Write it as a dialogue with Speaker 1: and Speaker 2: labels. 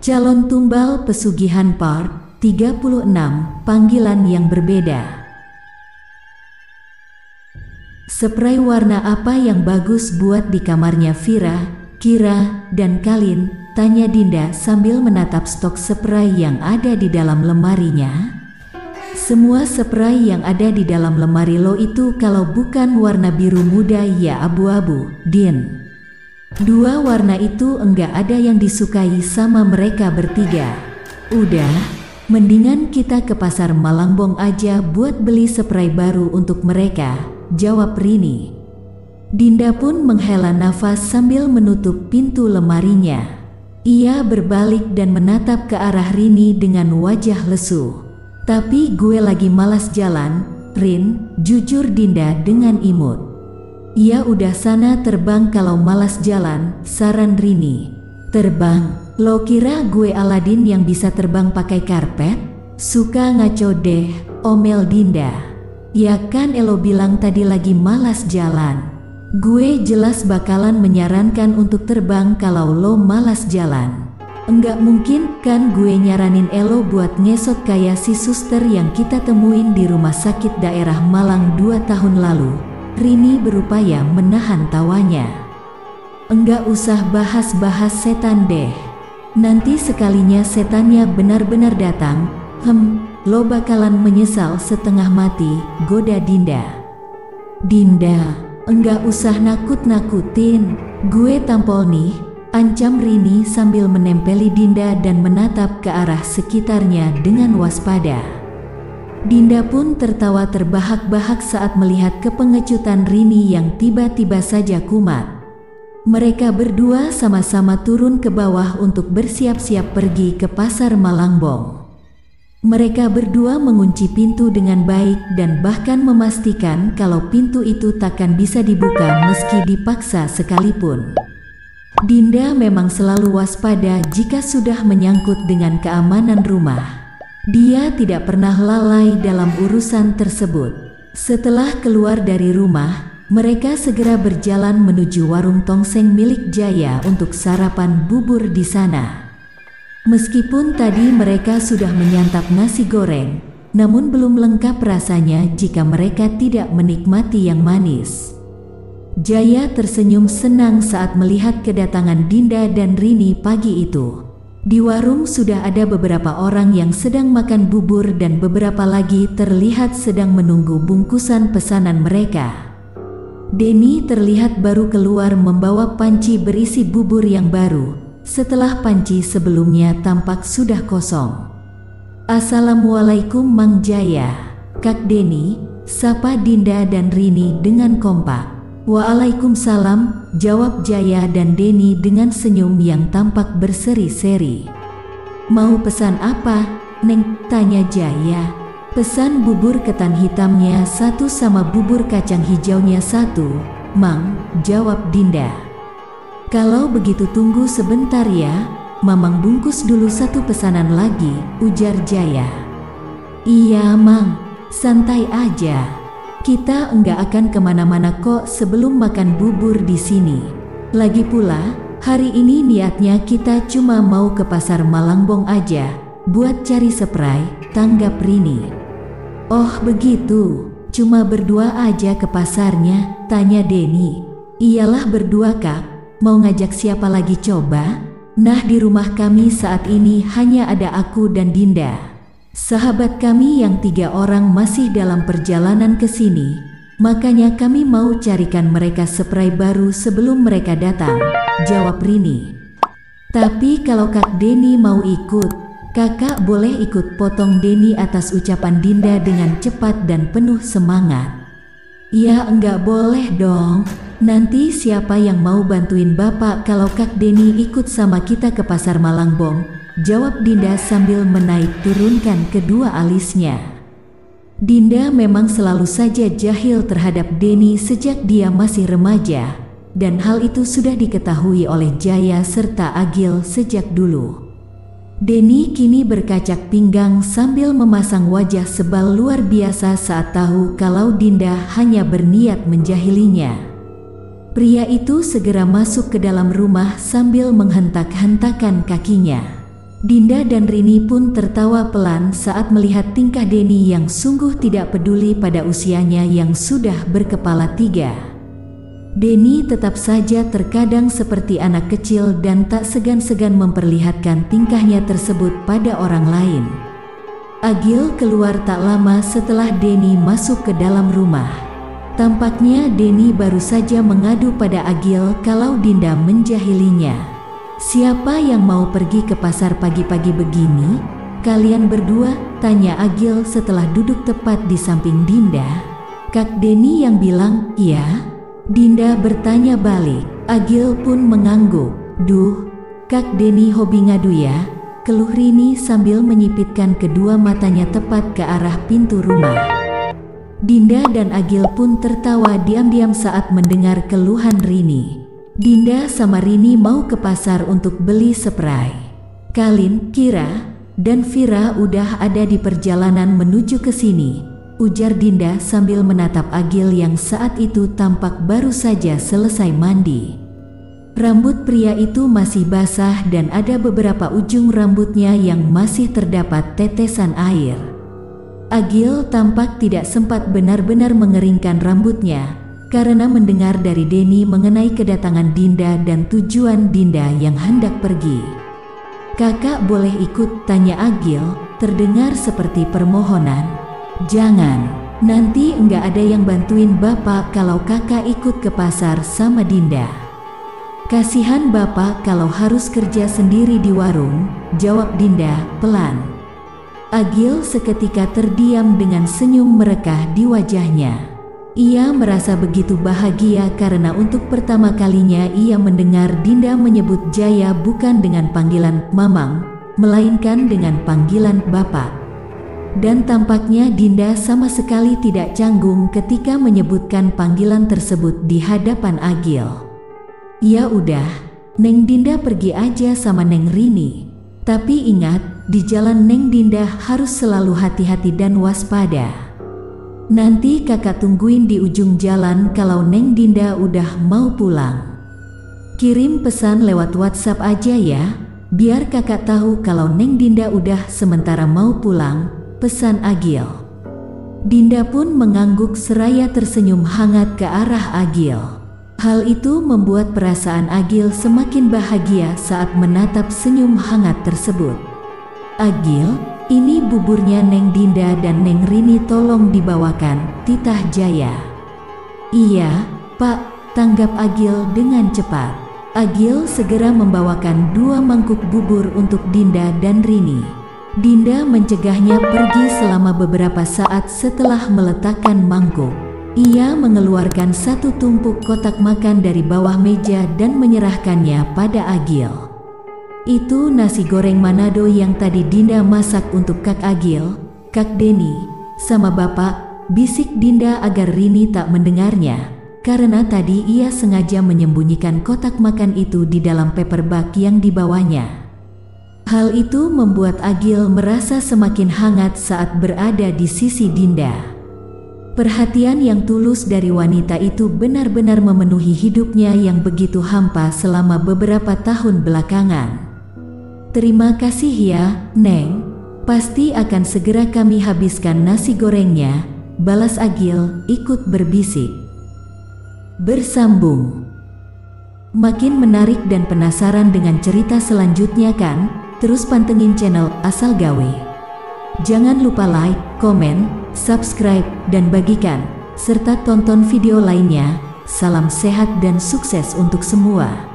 Speaker 1: Calon Tumbal Pesugihan Part 36, Panggilan yang Berbeda. Spray warna apa yang bagus buat di kamarnya Vira, Kira, dan Kalin? Tanya Dinda sambil menatap stok spray yang ada di dalam lemarinya. Semua spray yang ada di dalam lemari lo itu kalau bukan warna biru muda ya abu-abu, Din. Dua warna itu enggak ada yang disukai sama mereka bertiga. Udah, mendingan kita ke pasar Malangbong aja buat beli spray baru untuk mereka, jawab Rini. Dinda pun menghela nafas sambil menutup pintu lemarinya. Ia berbalik dan menatap ke arah Rini dengan wajah lesu. Tapi gue lagi malas jalan, Rin, jujur Dinda dengan imut. Ya udah sana terbang kalau malas jalan, saran Rini. Terbang? Lo kira gue Aladin yang bisa terbang pakai karpet? Suka ngaco deh, omel Dinda. Ya kan elo bilang tadi lagi malas jalan. Gue jelas bakalan menyarankan untuk terbang kalau lo malas jalan. Enggak mungkin kan gue nyaranin elo buat ngesot kayak si suster yang kita temuin di rumah sakit daerah Malang 2 tahun lalu. Rini berupaya menahan tawanya. Enggak usah bahas-bahas setan deh. Nanti sekalinya setannya benar-benar datang, lo bakalan menyesal setengah mati, goda Dinda. Dinda, enggak usah nakut-nakutin, gue tampol nih, ancam Rini sambil menempeli Dinda dan menatap ke arah sekitarnya dengan waspada. Dinda pun tertawa terbahak-bahak saat melihat kepengecutan Rini yang tiba-tiba saja kumat. Mereka berdua sama-sama turun ke bawah untuk bersiap-siap pergi ke pasar Malangbong. Mereka berdua mengunci pintu dengan baik dan bahkan memastikan kalau pintu itu takkan bisa dibuka meski dipaksa sekalipun. Dinda memang selalu waspada jika sudah menyangkut dengan keamanan rumah. Dia tidak pernah lalai dalam urusan tersebut. Setelah keluar dari rumah, mereka segera berjalan menuju warung tongseng milik Jaya untuk sarapan bubur di sana. Meskipun tadi mereka sudah menyantap nasi goreng, namun belum lengkap rasanya jika mereka tidak menikmati yang manis. Jaya tersenyum senang saat melihat kedatangan Dinda dan Rini pagi itu. Di warung sudah ada beberapa orang yang sedang makan bubur dan beberapa lagi terlihat sedang menunggu bungkusan pesanan mereka. Denny terlihat baru keluar membawa panci berisi bubur yang baru, setelah panci sebelumnya tampak sudah kosong. Assalamualaikum Mang Jaya, Kak Denny, sapa Dinda dan Rini dengan kompak. Waalaikumsalam, jawab Jaya dan Denny dengan senyum yang tampak berseri-seri. Mau pesan apa, Neng? Tanya Jaya. Pesan bubur ketan hitamnya 1 sama bubur kacang hijaunya 1, Mang, jawab Dinda. Kalau begitu tunggu sebentar ya, Mamang bungkus dulu 1 pesanan lagi, ujar Jaya. Iya Mang, santai aja. Kita enggak akan kemana-mana kok sebelum makan bubur di sini. Lagi pula, hari ini niatnya kita cuma mau ke pasar Malangbong aja, buat cari spray, tanggap Rini. Oh begitu, cuma berdua aja ke pasarnya, tanya Denny. Iyalah berdua Kak, mau ngajak siapa lagi coba? Nah di rumah kami saat ini hanya ada aku dan Dinda. Sahabat kami yang 3 orang masih dalam perjalanan ke sini, makanya kami mau carikan mereka spray baru sebelum mereka datang, jawab Rini. Tapi kalau Kak Denny mau ikut, kakak boleh ikut, potong Denny atas ucapan Dinda dengan cepat dan penuh semangat. Ya enggak boleh dong, nanti siapa yang mau bantuin bapak kalau Kak Denny ikut sama kita ke pasar Malangbong, jawab Dinda sambil menaik turunkan kedua alisnya. Dinda memang selalu saja jahil terhadap Denny sejak dia masih remaja, dan hal itu sudah diketahui oleh Jaya serta Agil sejak dulu. Denny kini berkacak pinggang sambil memasang wajah sebal luar biasa saat tahu kalau Dinda hanya berniat menjahilinya. Pria itu segera masuk ke dalam rumah sambil menghentak-hentakan kakinya. Dinda dan Rini pun tertawa pelan saat melihat tingkah Denny yang sungguh tidak peduli pada usianya yang sudah berkepala 3. Denny tetap saja terkadang seperti anak kecil dan tak segan-segan memperlihatkan tingkahnya tersebut pada orang lain. Agil keluar tak lama setelah Denny masuk ke dalam rumah. Tampaknya Denny baru saja mengadu pada Agil kalau Dinda menjahilinya. "Siapa yang mau pergi ke pasar pagi-pagi begini? Kalian berdua?" tanya Agil setelah duduk tepat di samping Dinda. "Kak Denny yang bilang, iya?" Dinda bertanya balik. Agil pun mengangguk. "Duh, Kak Denny hobi ngadu ya?" keluh Rini sambil menyipitkan kedua matanya tepat ke arah pintu rumah. Dinda dan Agil pun tertawa diam-diam saat mendengar keluhan Rini. Dinda sama Rini mau ke pasar untuk beli spray. "Kalin, Kira, dan Vira udah ada di perjalanan menuju ke sini," ujar Dinda sambil menatap Agil yang saat itu tampak baru saja selesai mandi. Rambut pria itu masih basah dan ada beberapa ujung rambutnya yang masih terdapat tetesan air. Agil tampak tidak sempat benar-benar mengeringkan rambutnya karena mendengar dari Denny mengenai kedatangan Dinda dan tujuan Dinda yang hendak pergi. "Kakak boleh ikut?" tanya Agil, terdengar seperti permohonan. "Jangan, nanti enggak ada yang bantuin bapak kalau kakak ikut ke pasar sama Dinda. Kasihan bapak kalau harus kerja sendiri di warung," jawab Dinda pelan. Agil seketika terdiam dengan senyum merekah di wajahnya. Ia merasa begitu bahagia karena untuk pertama kalinya ia mendengar Dinda menyebut Jaya bukan dengan panggilan Mamang, melainkan dengan panggilan Bapak. Dan tampaknya Dinda sama sekali tidak canggung ketika menyebutkan panggilan tersebut di hadapan Agil. "Ya udah, Neng Dinda pergi aja sama Neng Rini. Tapi ingat, di jalan Neng Dinda harus selalu hati-hati dan waspada. Nanti kakak tungguin di ujung jalan kalau Neng Dinda udah mau pulang. Kirim pesan lewat WhatsApp aja ya, biar kakak tahu kalau Neng Dinda udah sementara mau pulang," pesan Agil. Dinda pun mengangguk seraya tersenyum hangat ke arah Agil. Hal itu membuat perasaan Agil semakin bahagia saat menatap senyum hangat tersebut. "Agil, ini buburnya Neng Dinda dan Neng Rini tolong dibawakan," titah Jaya. "Iya, Pak," tanggap Agil dengan cepat. Agil segera membawakan 2 mangkuk bubur untuk Dinda dan Rini. Dinda mencegahnya pergi selama beberapa saat setelah meletakkan mangkuk. Ia mengeluarkan 1 tumpuk kotak makan dari bawah meja dan menyerahkannya pada Agil. "Itu nasi goreng Manado yang tadi Dinda masak untuk Kak Agil, Kak Denny, sama Bapak," bisik Dinda agar Rini tak mendengarnya, karena tadi ia sengaja menyembunyikan kotak makan itu di dalam paper bag yang dibawanya. Hal itu membuat Agil merasa semakin hangat saat berada di sisi Dinda. Perhatian yang tulus dari wanita itu benar-benar memenuhi hidupnya yang begitu hampa selama beberapa tahun belakangan. "Terima kasih ya, Neng. Pasti akan segera kami habiskan nasi gorengnya," balas Agil ikut berbisik. Bersambung. Makin menarik dan penasaran dengan cerita selanjutnya kan? Terus pantengin channel Asal Gawe. Jangan lupa like, komen, subscribe, dan bagikan, serta tonton video lainnya. Salam sehat dan sukses untuk semua.